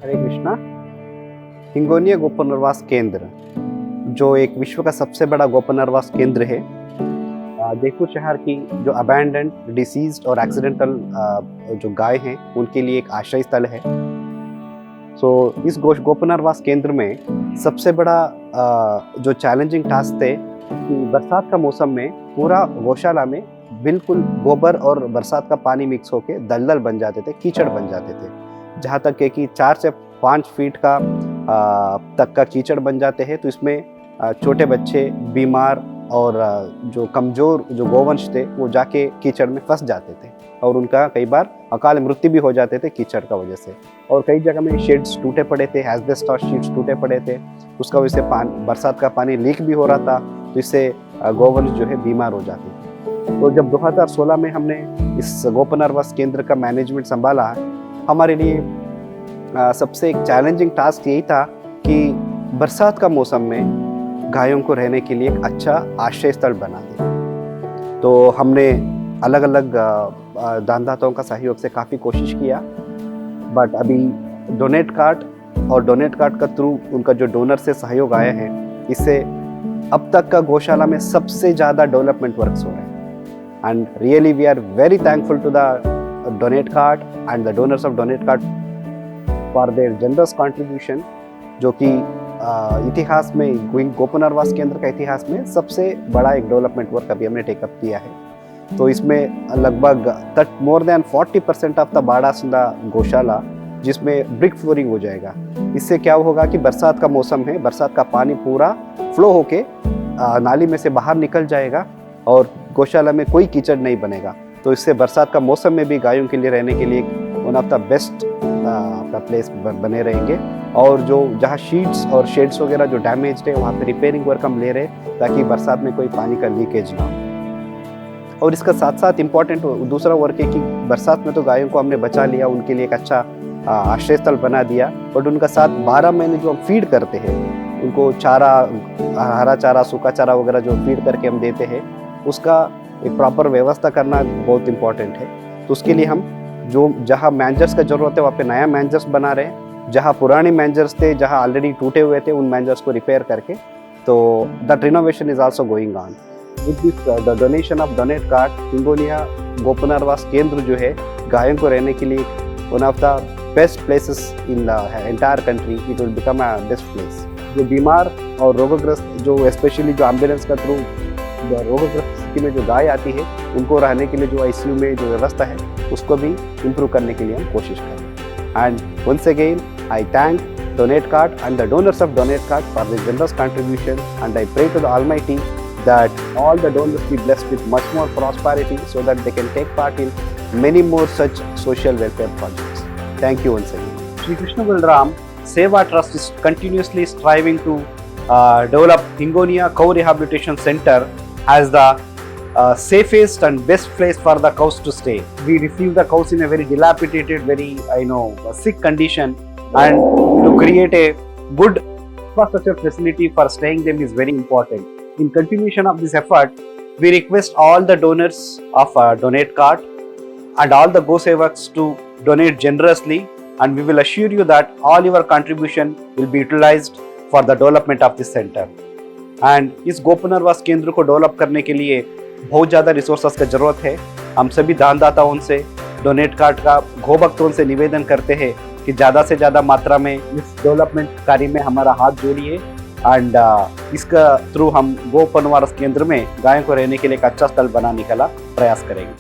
हरे कृष्णा। हिंगोनिया गोपनरवास केंद्र जो एक विश्व का सबसे बड़ा गोपनरवास केंद्र है, जयपुर शहर की जो अबैंडन्ड, डिसीज्ड और एक्सीडेंटल जो गाय हैं उनके लिए एक आश्रय स्थल है। इस गोपनरवास केंद्र में सबसे बड़ा जो चैलेंजिंग टास्क थे कि बरसात का मौसम में पूरा गौशाला में बिल्कुल गोबर और बरसात का पानी मिक्स होके दलदल बन जाते थे, कीचड़ बन जाते थे। जहाँ तक है कि 4 से 5 फीट का तक का कीचड़ बन जाते हैं। तो इसमें छोटे बच्चे, बीमार और जो कमज़ोर जो गोवंश थे वो जाके कीचड़ में फंस जाते थे और उनका कई बार अकाल मृत्यु भी हो जाते थे कीचड़ का वजह से। और कई जगह में शेड्स टूटे पड़े थे, एस्बेस्टॉस शीट्स टूटे पड़े थे, उसका वजह से बरसात का पानी लीक भी हो रहा था, तो इससे गोवंश जो है बीमार हो जाते थे। तो जब 2016 में हमने इस गोपनरवास केंद्र का मैनेजमेंट संभाला, हमारे लिए सबसे एक चैलेंजिंग टास्क यही था कि बरसात का मौसम में गायों को रहने के लिए एक अच्छा आश्रय स्थल बना दे। तो हमने अलग अलग दानदाताओं का सहयोग से काफ़ी कोशिश किया, बट अभी डोनेट कार्ड का थ्रू उनका जो डोनर से सहयोग आया है, इससे अब तक का गौशाला में सबसे ज़्यादा डेवलपमेंट वर्क्स हो रहे हैं। And really we are very thankful to the donate card and the donors of donate card for their generous contribution, जो कि इतिहास में, गोपनरवास केंद्र का इतिहास में सबसे बड़ा एक डेवलपमेंट वर्क अभी हमने टेकअप किया है। तो इसमें लगभग मोर देन 40% ऑफ द बाड़ासुंदा गौशाला जिसमें ब्रिक फ्लोरिंग हो जाएगा। इससे क्या होगा कि बरसात का मौसम है, बरसात का पानी पूरा फ्लो होके नाली में से बाहर निकल जाएगा और गौशाला में कोई कीचड़ नहीं बनेगा। तो इससे बरसात का मौसम में भी गायों के लिए रहने के लिए वन ऑफ द बेस्ट आपका प्लेस बने रहेंगे। और जो जहाँ शीट्स और शेड्स वगैरह जो डैमेज है वहाँ पे रिपेयरिंग वर्क हम ले रहे हैं ताकि बरसात में कोई पानी का लीकेज ना हो। और इसका साथ साथ इम्पॉर्टेंट दूसरा वर्क है कि बरसात में तो गायों को हमने बचा लिया, उनके लिए एक अच्छा आश्रय स्थल बना दिया, बट उनका साथ 12 महीने जो हम फीड करते हैं, उनको चारा, हरा चारा, सूखा चारा वगैरह जो फीड करके हम देते हैं, उसका एक प्रॉपर व्यवस्था करना बहुत इम्पॉर्टेंट है। तो उसके लिए हम जहाँ मैंजर्स का जरूरत है वहाँ पे नया मैंजर्स बना रहे हैं, जहाँ पुराने मैंजर्स थे, जहाँ ऑलरेडी टूटे हुए थे, उन मैंजर्स को रिपेयर करके। तो that renovation is also going on with this the donation of donate card. Hingonia Gopunarvas Kendra जो है गायों को रहने के लिए one of the best places in the entire country, it will become a best place. जो बीमार और रोगग्रस्त, जो स्पेशली जो एम्बुलेंस का थ्रू रोगग्रस्त स्थिति में जो गाय आती है, उनको रहने के लिए जो आईसीयू में जो व्यवस्था है उसको भी इम्प्रूव करने के लिए हम कोशिश करें। And once again I thank donate card and the donors of donate card for the generous contribution, and I pray to the almighty that all the donors be blessed with much more prosperity so that they can take part in many more such social welfare projects. Thank you once again. Shri Krishna Balram Seva Trust is continuously striving to develop Hingonia Cow Rehabilitation Center as the safest and best place for the cows to stay. We receive the cows in a very dilapidated, very sick condition, and to create a good infrastructure facility for staying them is very important. In continuation of this effort, we request all the donors of Donate Card and all the Go Sevaks to donate generously, and we will assure you that all your contribution will be utilized for the development of this center. And इस गोपनरवास केंद्र को develop करने के लिए बहुत ज़्यादा resources का जरूरत है। हम सभी दानदाताओं से, डोनेट कार्ड का गो भक्तों से निवेदन करते हैं कि ज़्यादा से ज़्यादा मात्रा में इस डेवलपमेंट कार्य में हमारा हाथ जोड़िए, एंड इसका थ्रू हम गोपनरवास केंद्र में गायों को रहने के लिए एक अच्छा स्थल बनाने का प्रयास करेंगे।